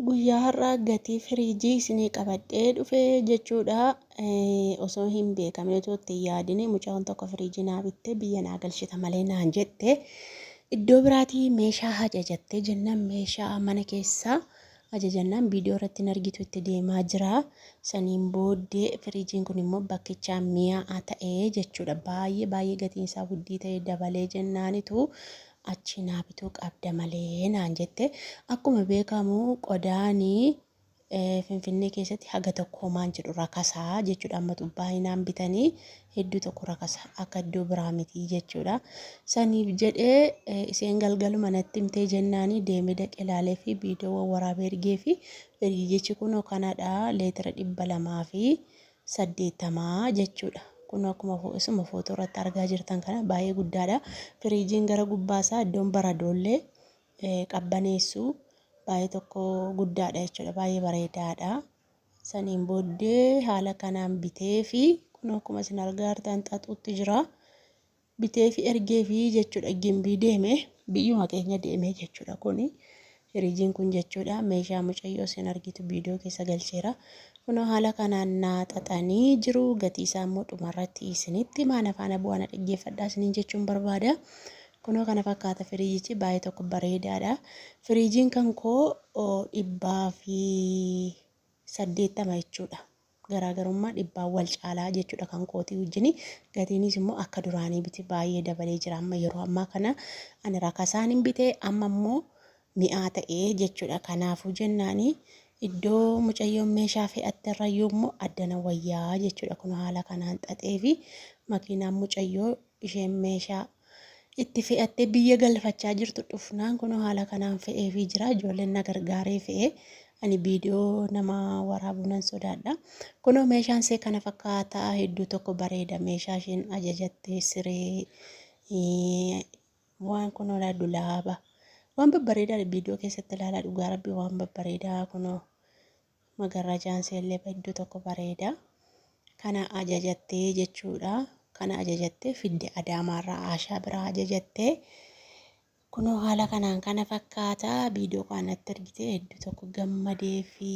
Guyyaa har'aa gatii firiijii isinii qabadhee dhufe jechuudha. Osoo hin beekamne otoo itti yaadine mucaan tokko firiijii naa bittee biyya naa galchita malee naan jette. Iddoo biraatii meeshaa ajajattee jennaan meeshaa mana keessaa ajajannaan viidiyoo irratti hin argitu itti deemaa jira. Saniin booddee firiijiin kun immoo bakkichaa mi'aa ta'ee jechuudha. Baay'ee gatiin isaa guddii ta'e dabalee jennaanitu achi naa bituu qabda malee naan jette. Akkuma beekamu qodaanii Finfinnee keessatti haga tokko maan jedhu rakasaa jechuudha. Ammatu baay'inaan bitanii hedduu tokko rakasa akka iddoo biraa miti jechuudha. Saniif jedhee isheen galgaluma natti himtee jennaanii deemee dhaqee ilaalee fi viidiyoo waraabee ergee fi firiijichi kunoo kanadha leetira 280 jechuudha. Kun akkuma isuma footoo irratti argaa jirtan kana baay'ee guddaadha. Firiijiin gara gubbaasaa iddoon baradoollee qabbaneessu baay'ee tokko guddaadha jechuudha. Baay'ee bareedaadha. Saniin booddee haala kanaan bitee fi kun akkuma isin argaa jirtan xaxuutti jira. Bitee fi ergee fi jechuudha gimbii deeme biyyuma keenya deeme jechuudha kuni. Firiijiin kun jechuudha meeshaa mucayyoo isin argitu viidiyoo keessa galcheera. Kunoo haala kanaan naa xaxanii jiru. Gatii isaa immoo dhumarratti isinitti maana faana bu'aana dhaggeeffadhaa isiniin jechuun barbaada. Kunoo kana fakkaata firiijichi baay'ee tokko bareedaadha. Firiijiin kan koo 180 jechuudha. Garaagarummaa 100 wal caalaa jechuudha kan kootii wajjin. Gatiinis immoo akka duraanii biti baay'ee dabalee jira. Amma yeroo ammaa kana ani rakasaan hin bitee amma immoo mi'aa ta'ee jechuudha. Kanaafuu jennaanii iddoo mucayyoon meeshaa fe'atte irrayyuu immoo addana wayyaa jechuudha. Kun haala kanaan xaxee fi makiinaan mucayyoo isheen meeshaa itti fe'attee biyya galfachaa jirtu dhufnaan kun haala kanaan fe'ee fi jira. Ijoolleen na gargaaree fe'ee ani viidiyoo nama waraabuu nan sodaadha. Kunoo meeshaan see kana fakkaataa hedduu tokko bareeda. Meeshaa isheen ajajattee siree waan kunoo dulaaba. Waan babbareedaa viidiyoo keessatti ilaalaa dhugaa rabbii waan babbareedaa kunoo magarrajaan seellee hedduu tokko bareeda. Kana ajajattee jechuudha. Kana ajajattee fidde Adaamaarraa Aashaa biraa ajajattee kunoo haala kanaan kana fakkaata viidiyoo kanatti argitee hedduu tokko gammadee fi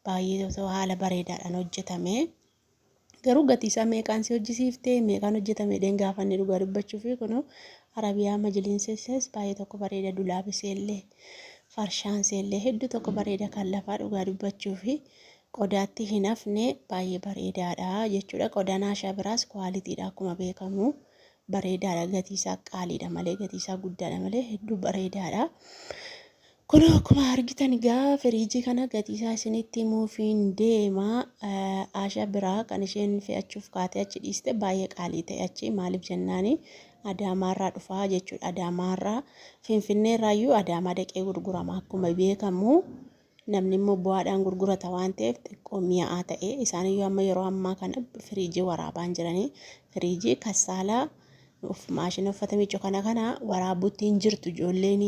baay'ee haala bareedaadhaan hojjetame. Garuu gatii isaa meeqaan si hojjisiiftee meeqaan hojjetame gaafanne dhugaa dubbachuu fi kunoo Arabiyaa majliinsees baay'ee tokko bareeda dulaabiseellee farshaanseellee hedduu tokko bareeda kan lafaa dhugaa dubbachuu fi qodaatti hin hafne baay'ee bareedaadha jechuudha. Qodaan Aashaa biraas kwaalitiidha akkuma beekamu bareedaadha. Gatii isaa qaaliidha malee gatii isaa guddaadha malee hedduu bareedaadha. Kun akkuma argitan egaa firiijii kana gatii isaa isinitti himuufiin deema. Aashaa biraa kan isheen fe'achuuf kaatee achi dhiiste baay'ee qaalii ta'e achi maaliif jennaani Adaamaarraa dhufaa jechuudha. Adaamaarraa Finfinneerraayyuu Adaamaa dhaqee gurgurama akkuma beekamu. Namni immoo bu'aadhaan gurgurata waan ta'eef xiqqoo mi'aa ta'e isaaniyyuu amma yeroo ammaa kana firiijii waraabaan jiranii firiijii kassaalaa maashina uffata miiccoo kana waraabuutti hin jirtu. Ijoolleen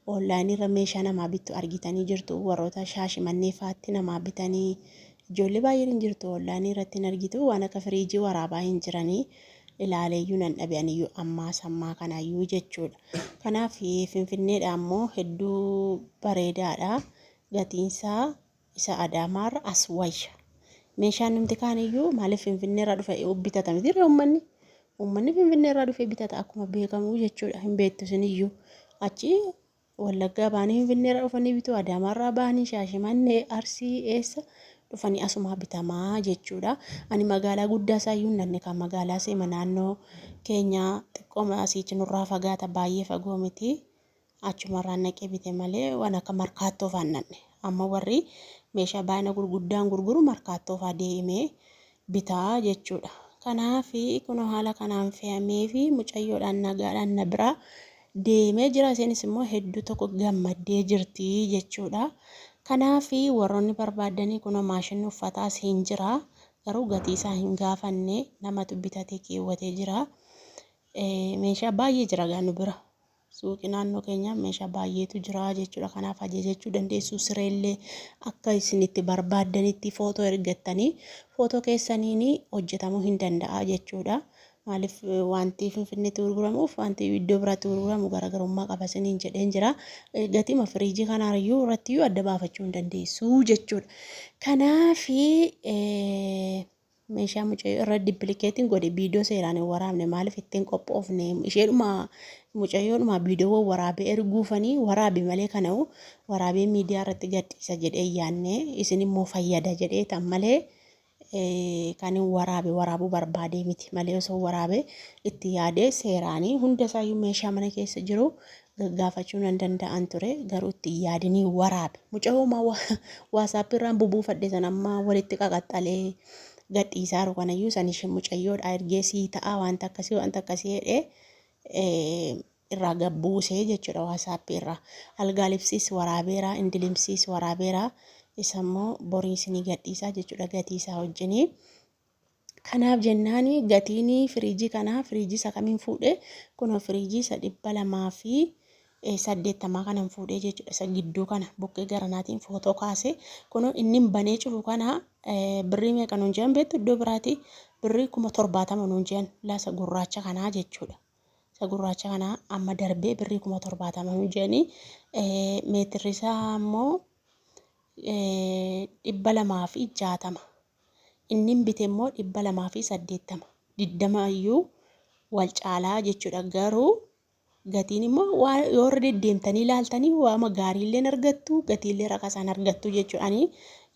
onlaayinirra meeshaa namaa bittu argitanii jirtu. Warroota Shaashimannee fa'aatti namaa bitanii ijoollee baay'een hin jirtu onlaayinirratti hin argitu. Waan akka firiijii waraabaa hin jiranii ilaaleeyyuu nan dhabeaniyyuu ammaa kanaayyuu jechuudha. Kanaaf Finfinneedha immoo hedduu bareedaadha. Gatiinsaa isa Adaamaarra as wayya. Meeshaan numti kaaniyyuu maaliif Finfinneerraa dhufe bitata miti uummanni. Uummanni Finfinneerraa dhufee bitata akkuma beekamu jechuudha. Hin beektu isiniyyuu achi Wallaggaa baanii Finfinneerraa dhufanii bitu Adaamaarraa baanii Shaashimannee Arsii eessa dhufanii asumaa bitamaa jechuudha. Ani magaalaa guddaa isaayyuu hin danne kan magaalaa seema naannoo keenyaa xiqqooma asiichi nurraa fagaata baay'ee fagoo miti. Achumarraan naqee bite malee waan akka markaattoo fa'aa nanne. Amma warri meeshaa baay'ina gurguddaan gurguru markaattoo fa'aa deemee bitaa jechuudha. Kanaaf kun haala kanaan fe'amee fi mucayyoodhaan nagaadhaan na biraa deemee jira. Isheenis immoo hedduu tokko gammaddee jirti jechuudha. Kanaaf warroonni barbaadanii kun maashinni uffataas hin jira. Garuu gatii isaa hin gaafanne namatu bitatee keewwatee jira. Meeshaa baay'ee jira gaanu bira. Suuqii naannoo keenyaa meeshaa baay'eetu jira jechuudha. Kanaaf ajajachuu dandeessu. Sireellee akka isinitti barbaaddanitti footoo ergattanii footoo keessaniin hojjetamuu hin danda'a jechuudha. Maaliif wanti Finfinneetti gurguramuuf wanti iddoo biraatti gurguramu garaagarummaa qaba isiniin jedheen jira. Gatima firiijii kanaayyuu irrattiyyuu adda baafachuu hin dandeessu jechuudha. Kanaafi meeshaa mucayyoo irra dippilikeetiin godhe viidiyoo seeraan hin waraabne maaliif ittiin qophoofne isheedhuma mucayyoodhuma viidiyoo waraabee erguufanii waraabe malee kana'u waraabee miidiyaa irratti gadhiisa jedhee yaanne isin immoo fayyada jedhee tan malee kan waraabuu barbaadee miti malee osoo waraabee itti yaadee seeraanii hunda isaayyuu meeshaa mana keessa jiru gaggaafachuu nan danda'an ture garuu itti yaadinii waraabe mucayyoo waasaappiirraan bubuufadhe san amma walitti qaqaxxalee gadhiisaa jiru kanayyuu san ishee mucayyoodha ergee sii ta'a wanta akkasii jedhee irraa gabbuusee jechuudha waasaappiirraa algaa libsiis waraabeera indilimsiis waraabeera. Isa immoo borii isinii gadhiisaa jechuudha gatii isaa wajjinii. Kanaaf jennaan gatiin firiijii kanaa firiijii isa kamiin fuudhee kunoo firiijii isa 280 kanan fuudhee jechuudha. Isa gidduu kana buqqee garanaatiin footoo kaase kunoo inni banee cufu kana birrii meeqa nuun jedhan beektu iddoo biraati birrii 70,000 nuun jedhan laasa gurraacha kanaa jechuudha. Isa gurraacha kanaa amma darbee birrii 70,000 nuun jedhanii meetirri isaa immoo 260 inni bite immoo 280 20 wal caalaa jechuudha. Garuu gatiin immoo yoo irra deddeemtanii ilaaltanii waama gaariillee argattu gatiillee rakasaan argattu jechuudha. Ani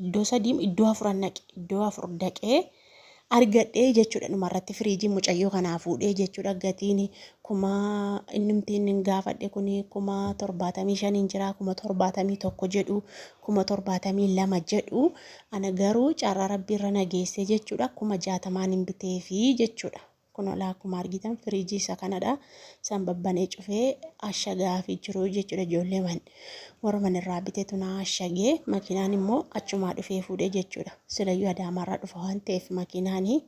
iddoo 3 iddoo 4 naqe iddoo 4 dhaqee argadhee jechuudha. Dhumarratti firiijii mucayyoo kanaa fuudhee jechuudha. Gatiin kuma innumtiin gaafadhe kuni 75,000 jira 71,000 jedhu 72,000 jedhu ana garuu carraa rabbiirra nageesse jechuudha. 60,000 hin biteefi jechuudha. Kun akkuma argitan firiijii isa kanadha. San babbanee cufee ashagaafii jiru jechuudha. Ijoollee warra manirraa biteetu na ashagee makiinaan immoo achumaa dhufee fuudhee jechuudha. Silayyuu Adaamaarraa dhufa waan ta'eef makiinaanii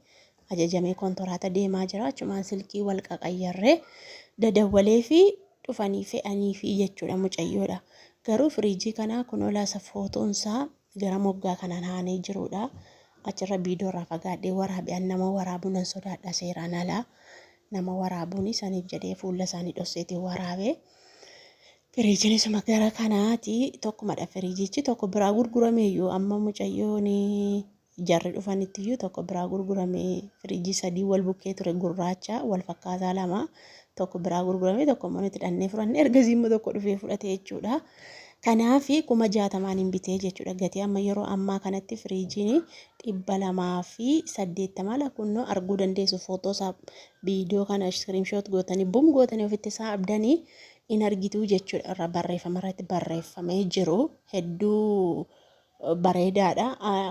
ajajamee kontoraata deemaa jira. Achumaan silkii wal qaqayyarree dadawwalee fi dhufanii fe'anii fi jechuudha mucayyoodha. Garuu firiijii kanaa kunoo laasa footoonsaa gara moggaa kanaan haanee jirudha. Achirra viidiyoorraa fagaadhee waraabee nama waraabuu nan sodaadha seeraan alaa. Nama waraabuun saniif jedhee fuula isaanii dhosseetii waraabee. Firiijiin isuma gara kanaati tokkumadha firiijichi tokko biraa gurgurameeyyuu amma mucayyoon jarri dhufanittiyyuu tokko biraa gurguramee firiijii 3 wal bukkee ture gurraacha wal fakkaataa 2 tokko biraa gurguramee tokko immoo nuti dhannee fudhannee ergasii immoo tokko dhufee fudhate jechuudha. Kanaafi 60,000 hin bitee jechuudha. Gatii amma yeroo ammaa kanatti firiijiin 280 lakunnoo arguu dandeessu footoosaa viidiyoo kana iskiriinshoot gootanii bum gootanii ofitti isaa abdanii in argituu jechuudha. Irra barreeffama irratti barreeffamee jiru hedduu bareedaadha.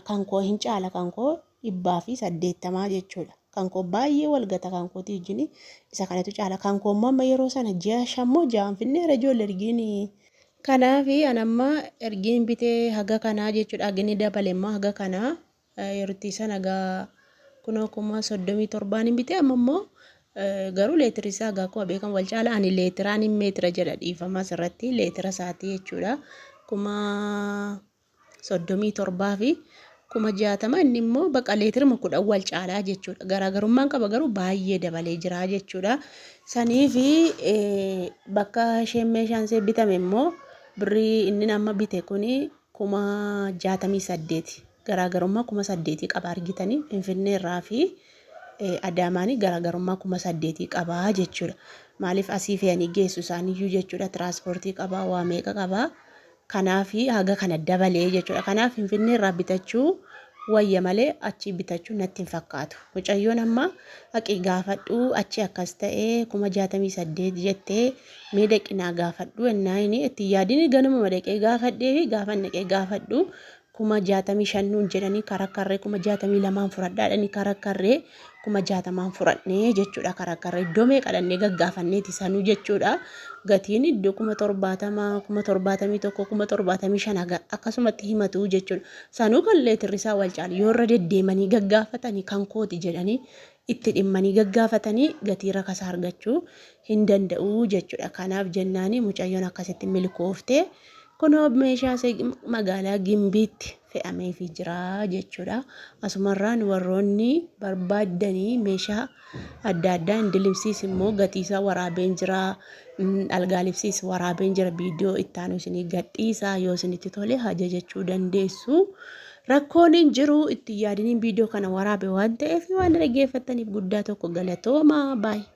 Kan koo hin caala kan koo 180 jechuudha. Kan koo baay'ee walgata kan kooti wajjin isa kanatu caala kan koo amma yeroo sana ji'a 5 finneera ijoollee ergiin. Kanaafi anamma ergiin bitee haga kanaa jechuudha. Agni dabale immoo haga kanaa yerootti sana hagaa kunoo 37 bitee amma immoo garuu leetira isaa hagaa akkuma beekamu wal caala ani leetiraan hin meetira jedha dhiifama asirratti leetira isaatii jechuudha. 37 fi 60 inni immoo bakka leetiruma 10 wal caalaa jechuudha. Garaagarummaan qaba garuu baay'ee dabalee jira jechuudha. Saniifi bakka isheen meeshaan see bitame immoo birrii inni nama bite kuni 68,000 garaagarummaa 8,000 qaba argitanii Finfinnee irraa fi Adaamaanii garaagarummaa 8,000 qabaa jechuudha. Maaliif asii fe'anii geessu isaaniiyyuu jechuudha. Tiraanspoortii qabaa waa meeqa qabaa. Kanaafi haga kana dabalee jechuudha. Kanaaf Finfinnee irraa bitachuu wayya malee achi bitachuu natti hin fakkaatu. Mucayyoon amma haqii gaafadhu achi akkas ta'ee 68,000 jettee mee dhaqinaa gaafadhu ennaa inni itti yaadini ganuma dhaqee gaafadhee fi gaafa dhaqee gaafadhu 65,000 nuun jedhanii karakkarree 62 fudhadhaadhanii karakkarree 60 fudhannee jechuudha. Karakkarree iddoo meeqa dhannee gaggaafanneeti sanuu jechuudha. Gatiin iddoo 70,000 71,000 75 akkasumatti himatu jechuudha. Sanuu kan leetirri isaa wal caalu yoo irra deddeemanii gaggaafatanii kan kooti jedhanii itti dhimmanii gaggaafatanii gatii rakasaa argachuu hin danda'u jechuudha. Kanaaf jennaani mucayyoon akkasitti milkooftee kunoo meeshaa magaalaa Gimbiitti fe'ameefii jira jechuudha. Asumarraan warroonni barbaaddanii meeshaa adda addaa indilimsiis immoo gatiisaa waraabeen jira. Algaalibsiis waraabeen jira. Viidiyoo itti aanu isinii gadhiisaa yoo isinitti tole ajajachuu dandeessu. Rakkoon hin jiru itti yaadiniin viidiyoo kana waraabe waan ta'eef waan dhaggeeffattaniif guddaa tokko galatooma. Baay'ee.